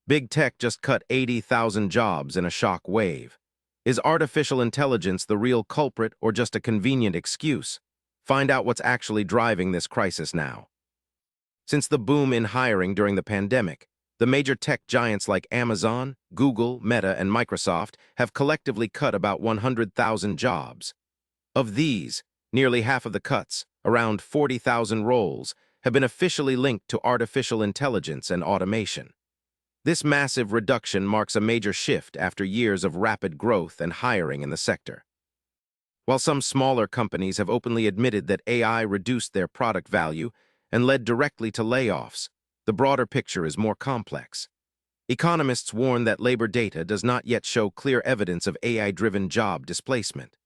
Big tech just cut 80,000 jobs in a shock wave. Is artificial intelligence the real culprit or just a convenient excuse? Find out what's actually driving this crisis now. Since the boom in hiring during the pandemic, the major tech giants like Amazon, Google, Meta, and Microsoft have collectively cut about 100,000 jobs. Of these, nearly half of the cuts, around 40,000 roles, have been officially linked to artificial intelligence and automation. This massive reduction marks a major shift after years of rapid growth and hiring in the sector. While some smaller companies have openly admitted that AI reduced their product value and led directly to layoffs, the broader picture is more complex. Economists warn that labor data does not yet show clear evidence of AI-driven job displacement.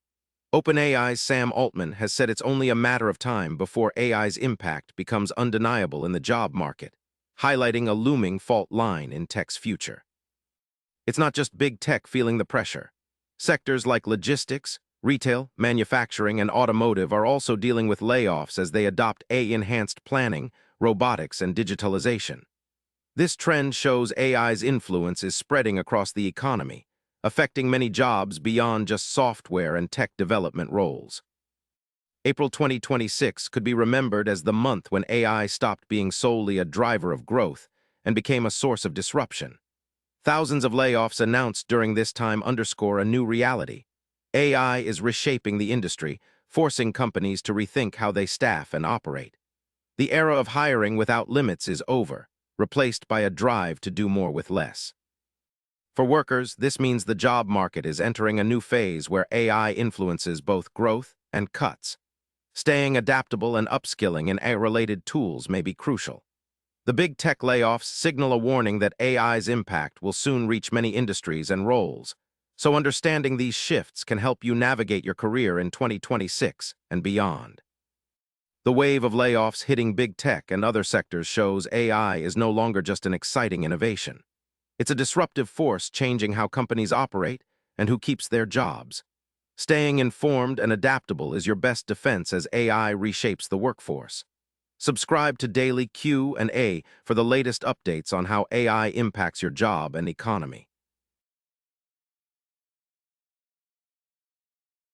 OpenAI's Sam Altman has said it's only a matter of time before AI's impact becomes undeniable in the job market, highlighting a looming fault line in tech's future. It's not just big tech feeling the pressure. Sectors like logistics, retail, manufacturing, and automotive are also dealing with layoffs as they adopt AI-enhanced planning, robotics, and digitalization. This trend shows AI's influence is spreading across the economy, affecting many jobs beyond just software and tech development roles. April 2026 could be remembered as the month when AI stopped being solely a driver of growth and became a source of disruption. Thousands of layoffs announced during this time underscore a new reality. AI is reshaping the industry, forcing companies to rethink how they staff and operate. The era of hiring without limits is over, replaced by a drive to do more with less. For workers, this means the job market is entering a new phase where AI influences both growth and cuts. Staying adaptable and upskilling in AI-related tools may be crucial. The big tech layoffs signal a warning that AI's impact will soon reach many industries and roles, so understanding these shifts can help you navigate your career in 2026 and beyond. The wave of layoffs hitting big tech and other sectors shows AI is no longer just an exciting innovation. It's a disruptive force changing how companies operate and who keeps their jobs. Staying informed and adaptable is your best defense as AI reshapes the workforce. Subscribe to Daily Q&A for the latest updates on how AI impacts your job and economy.